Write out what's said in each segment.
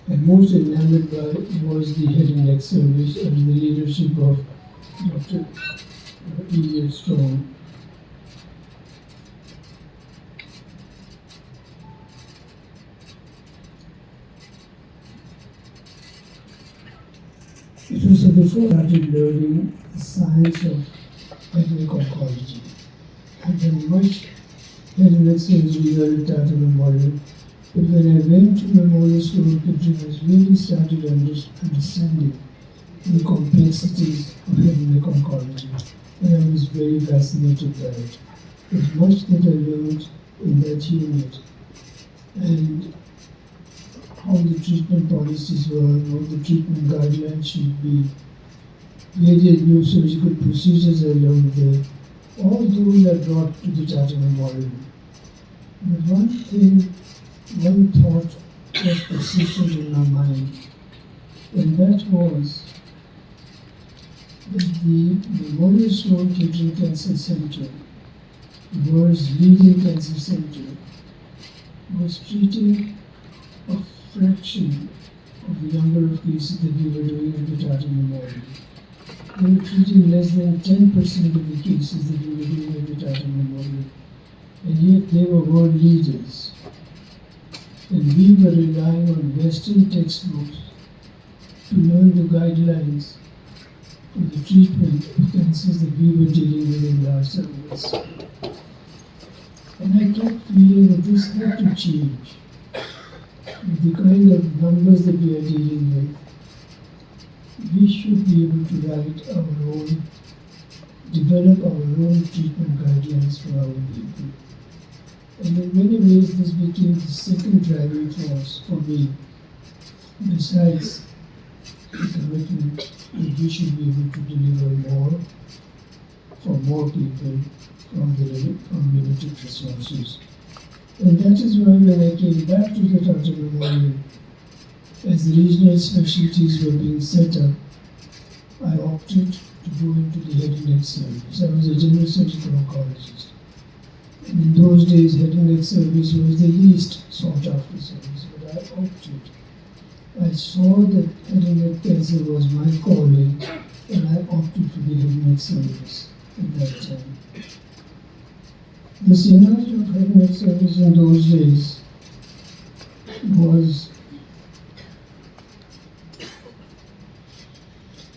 And most enamored by was the head and neck service under the leadership of Dr. E. Strong. It was before I started learning the science of ethnic oncology. I had done much head and neck surgery here at Tata Memorial, but when I went to Memorial Sloan Kettering, I really started understanding the complexities of head and neck oncology, and I was very fascinated by it. There's much that I learned in that unit, and how the treatment policies were, what the treatment guidelines should be, various new surgical procedures I learned there. All those are brought to the Tata Memorial. But one thought was persistent in my mind, and that was that the Memorial Sloan Kettering Cancer Center, the world's leading cancer center, was treating a fraction of the number of cases that we were doing at the Tata Memorial. They were treating less than 10% of the cases that we were doing at the Tata Memorial. And yet they were world leaders. And we were relying on Western textbooks to learn the guidelines for the treatment of cancers that we were dealing with in large numbers. And I kept feeling that this had to change. With the kind of numbers that we are dealing with, we should be able to write our own, develop our own treatment guidelines for our people. And in many ways, this became the second driving force for me, besides the commitment that we should be able to deliver more for more people from limited resources. And that is why when I came back to the Tata Memorial, as the regional specialties were being set up, I opted to go into the head and neck service. I was a general surgical oncologist. And in those days, head and neck service was the least sought after service, but I opted. I saw that head and neck cancer was my calling, and I opted for the head and neck service at that time. The scenario of head and neck service in those days was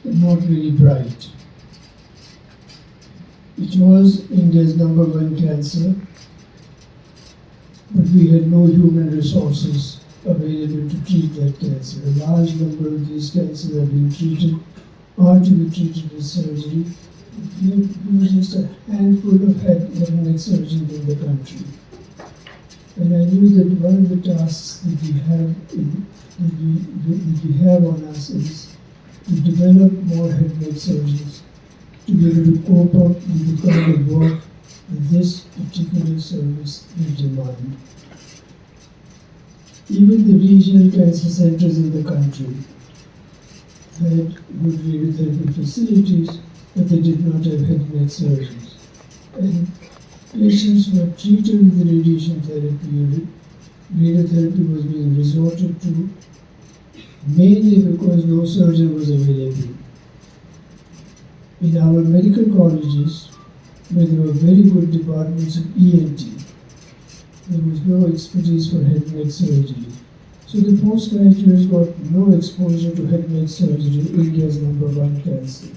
not very bright. It was India's number one cancer, but we had no human resources available to treat that cancer. A large number of these cancers are being treated, are to be treated with surgery. We were just a handful of head and neck surgeons in the country. And I knew that one of the tasks that we have on us is to develop more head and neck surgeons to be able to cope up with the kind of work that this particular service will demand. Even the regional cancer centers in the country had good radiotherapy facilities, but they did not have head and neck surgeons. And patients were treated with the radiation therapy. Radiotherapy was being resorted to mainly because no surgeon was available. In our medical colleges, where there were very good departments of ENT, there was no expertise for head and neck surgery. So the postgraduates got no exposure to head and neck surgery, India's number one cancer.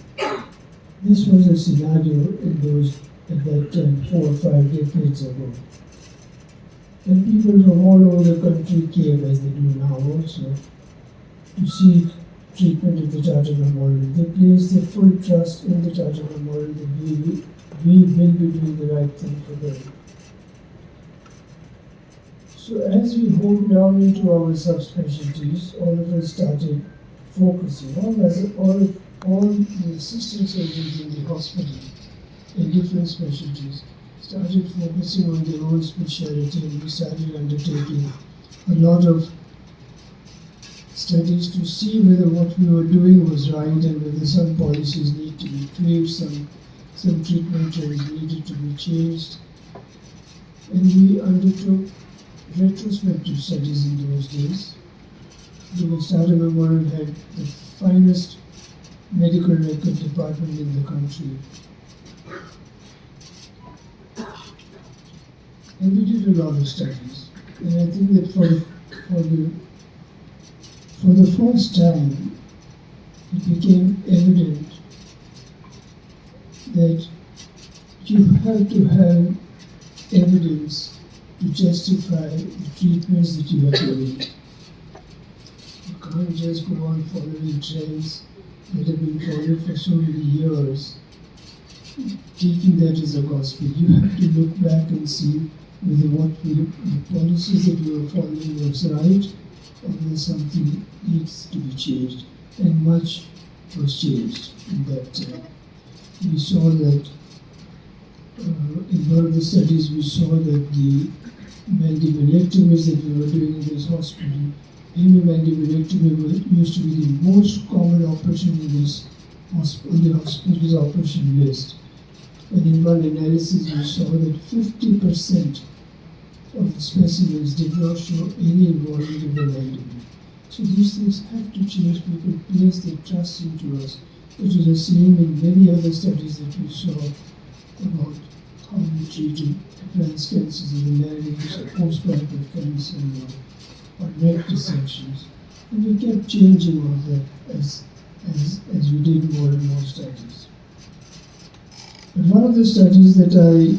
This was a scenario at that time, 4 or 5 decades ago. And people from all over the country came, as they do now also, to seek treatment at the Tata Memorial. They placed their full trust in the Tata Memorial that we will be doing the right thing for them. So as we honed down into our subspecialties, all of us started focusing, all the assistant surgeons in the hospital in different specialties started focusing on their own specialty, and we started undertaking a lot of studies to see whether what we were doing was right and whether some policies need to be tweaked, some treatment trends needed to be changed. And we undertook retrospective studies in those days because Tata Memorial had the finest medical record department in the country. And we did a lot of studies. And I think that for the first time, it became evident that you have to have evidence to justify the treatments that you are doing. You can't just go on following trends that have been followed for so many years, taking that as a gospel. You have to look back and see whether the policies that you are following was right, or whether something needs to be changed. And much was changed in that time. We saw that in one of the studies, we saw that the mandibulectomies that we were doing in this hospital, hemimandibulectomy used to be the most common operation in this on the hospital's operation list. And in one analysis, we saw that 50% of the specimens did not show any involvement of the mandible. So these things have to change. People place their trust into us. It was the same in many other studies that we saw about how we treated advanced cancers of the larynx or postpartum cancer or neck dissections. And we kept changing all that as we did more and more studies. But one of the studies that I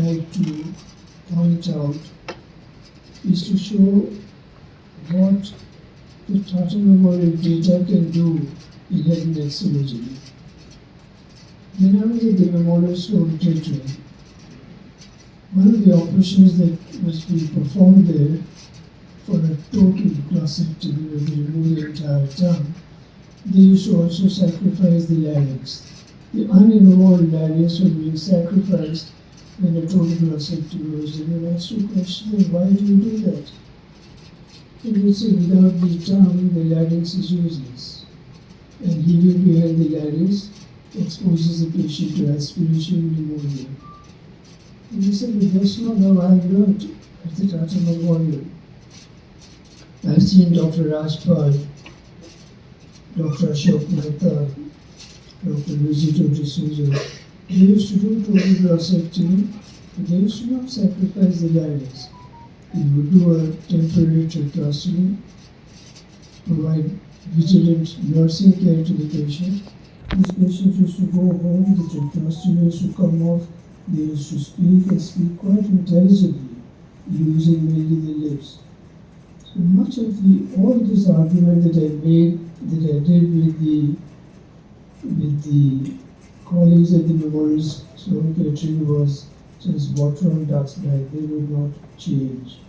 like to point out is to show what the Tata Memorial data can do in head and neck surgery. When I was at the Memorial Sloan Kettering, one of the operations that was being performed there for a total glossectomy, where they removed the entire tongue, they used to also sacrifice the larynx. The uninvolved larynx was being sacrificed when a total glossectomy was done. And I asked the question, why do you do that? And they say, without the tongue, the larynx is useless. And leaving behind the larynx exposes the patient to aspiration pneumonia. And they said, but that's not how I learned at the Tata Memorial. I've seen Dr. Rajpal, Dr. Ashok Mehta, Dr. Luisito D'Souza. They used to do total glossectomy, but they used to not sacrifice the larynx. They would do a temporary tracheostomy, provide vigilant nursing care to the patient. These patients used to go home, the tracheostomy used to come off, they used to speak and speak quite intelligibly, using mainly the lips. So much of all this argument that I did with the colleagues at the Memorial Sloan Kettering was just water on duck's back. They would not change.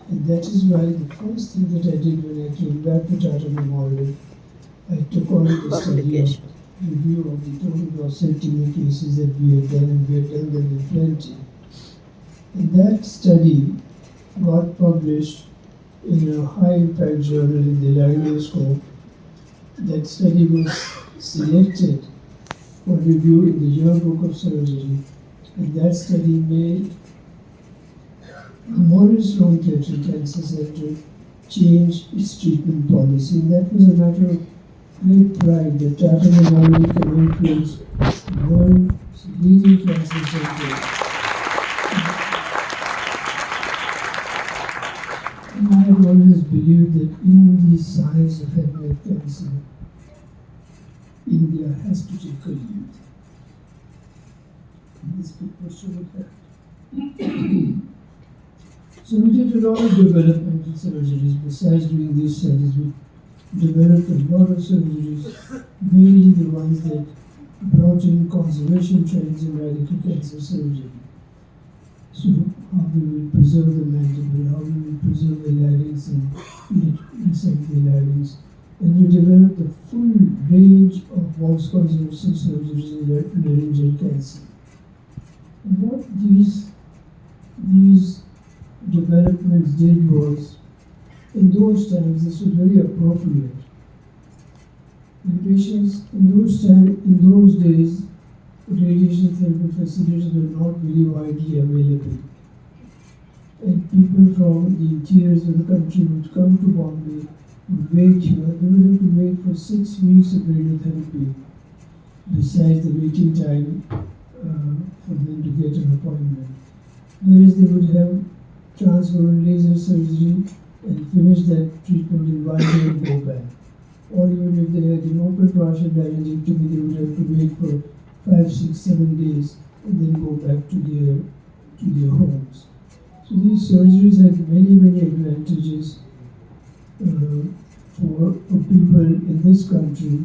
And that is why the first thing that I did when I came back to Tata Memorial, I took on the study of review of the total glossectomy cases that we had done, and we had done them in plenty. And that study got published in a high-impact journal in the laryngoscope. That study was selected for review in the Yearbook of Surgery, and that study made Memorial Sloan Kettering Cancer Center change its treatment policy. And that was a matter of great pride that Tata Memorial can influence world's leading cancer center. And I have always believed that in the science of head and neck cancer, India has to take a lead. And these people showed that. So we did a lot of developmental surgeries. Besides doing these studies, we developed a lot of surgeries, mainly the ones that brought in conservation trends in radical cancer surgery. So how we will preserve the mandible, how we will preserve the larynx and insect the larynx. And you develop the full range of Walsh conservation surgeries in laryngeal cancer. And what these developments did was, in those times, this was very appropriate. The patients in those days, radiation therapy facilities were not very widely available. and people from the interiors of the country would come to Bombay, would wait here. They would have to wait for 6 weeks of radiotherapy, besides the waiting time for them to get an appointment. Whereas they would have transvagal laser surgery and finish that treatment in 1 day and go back. Or even if they had an open partial laryngectomy, they would have to wait for 5, 6, 7 days and then go back to their homes. So these surgeries had many advantages for people in this country,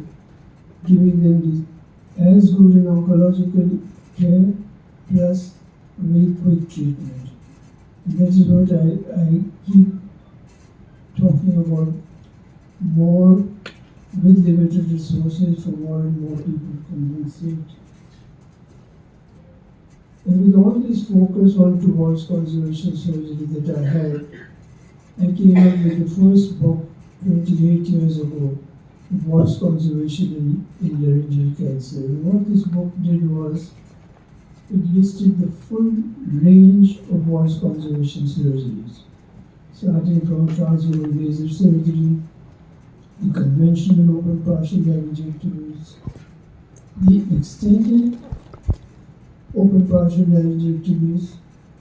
giving them as good an oncological care plus a very quick treatment. And that is what I keep talking about, more with limited resources for more and more people can be saved. And with all this focus on towards conservation surgery that I had, I came up with the first book 28 years ago, Voice Conservation in Laryngeal Cancer. And what this book did was, it listed the full range of voice conservation surgeries, starting from transvagal laser surgery, the conventional open partial laryngectomies, the extended open partial laryngectomies,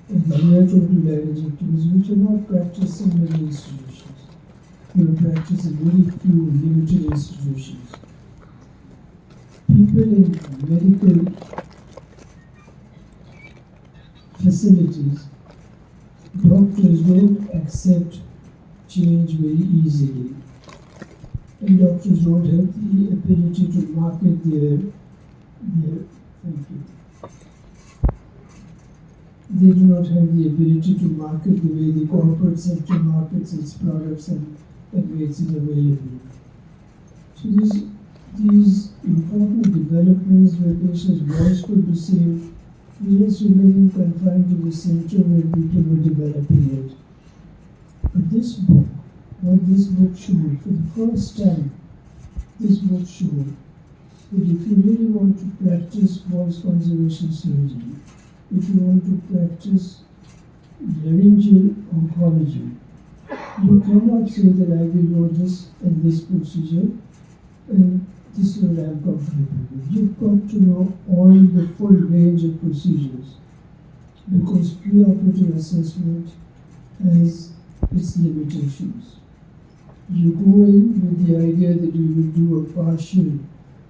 and the near total laryngectomies, which are not practiced in many institutions. They are practiced in very few limited institutions. People in medical facilities, doctors don't accept change very easily. And doctors don't have the ability to market their thank you. They do not have the ability to market the way the corporate sector markets its products and makes it available. So these important developments where patients' voice could be saved, just remaining confined to the center where people were developing it. But this book, what this book showed, for the first time, this book showed that if you really want to practice voice conservation surgery, if you want to practice laryngeal oncology, you cannot say that I will know this and this procedure and this is what I am comfortable with. You've got to know all the full range of procedures, because preoperative assessment has its limitations. You go in with the idea that you will do a partial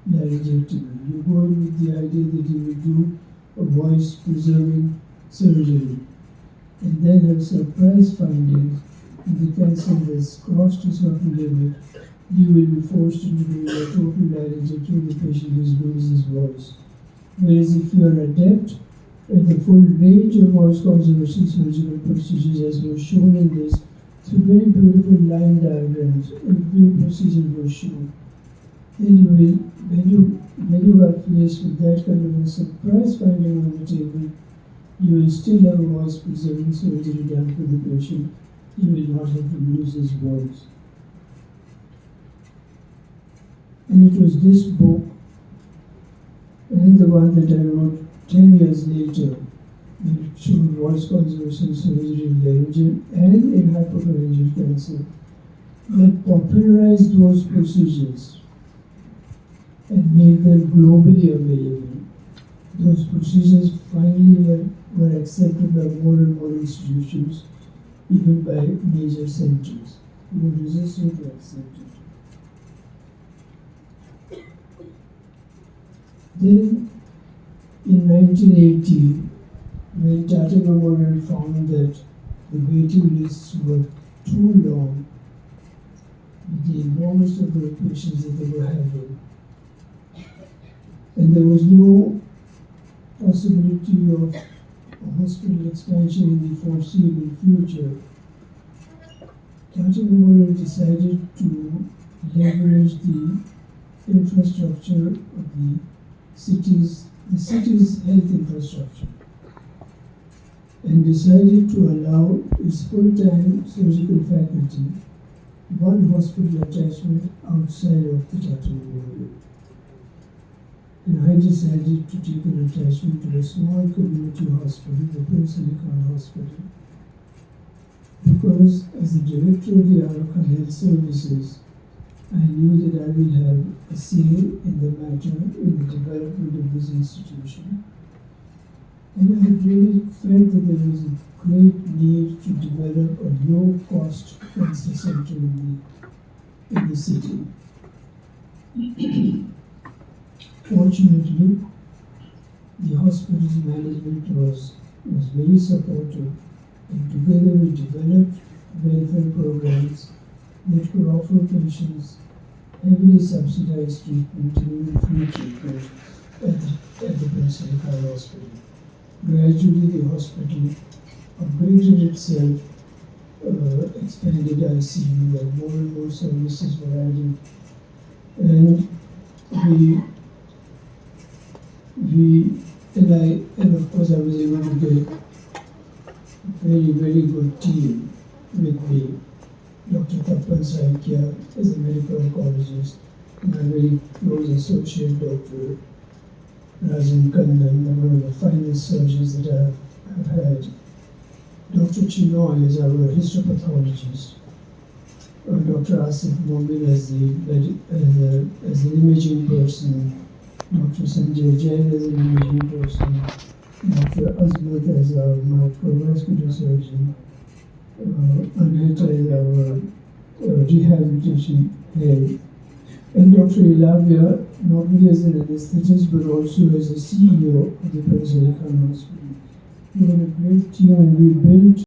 laryngectomy. You go in with the idea that you will do a voice-preserving surgery, and then have surprise findings, and the cancer has crossed a certain limit. You will be forced into doing a total laryngectomy. The patient is loses his voice. Whereas if you are adept at the full range of voice conservation surgical procedures, as was shown in this, through very beautiful line diagrams, every procedure was shown, then you will, when you are faced with that kind of a surprise finding on the table, you will still have a voice preserving surgery done for the patient. He will not have to lose his voice. And it was this book and the one that I wrote 10 years later, that it showed voice conservation surgery in laryngeal and in hypopharyngeal cancer, that popularized those procedures and made them globally available. Those procedures finally were accepted by more and more institutions, even by major centers who were resistant to accept it. Then, in 1980, when Tata Memorial found that the waiting lists were too long, with the enormous number of patients that they were having, and there was no possibility of a hospital expansion in the foreseeable future, Tata Memorial decided to leverage the infrastructure of the city's health infrastructure, and decided to allow its full-time surgical faculty one hospital attachment outside of the Tata Memorial. And I decided to take an attachment to a small community hospital, the Prince Ali Khan Hospital, because as the director of the Arakan Health Services, I knew that I will have a say in the matter in the development of this institution. And I really felt that there was a great need to develop a low-cost cancer center in the city. Fortunately, the hospital's management was very supportive, and together we developed welfare programs that could offer patients heavily subsidized treatment and even free treatment at the Prince Khan Hospital. Gradually, the hospital upgraded itself, expanded ICU, and more services were added. And and of course I was able to get a very good team with me. Dr. Tapan Saikia is a medical oncologist, my very close associate, Dr. Rajan Kannan, one of the finest surgeons that I have had. Dr. Chinoy is our histopathologist. Dr. Asif Mobil as the imaging person. Dr. Sanjay Jain as an imaging person. Dr. Azmat as our microvascular surgeon. Anita is our rehabilitation head. And Dr. Ilavia, not only as an anesthetist but also as the CEO of the Prince Khan Hospital. We had a great team and we built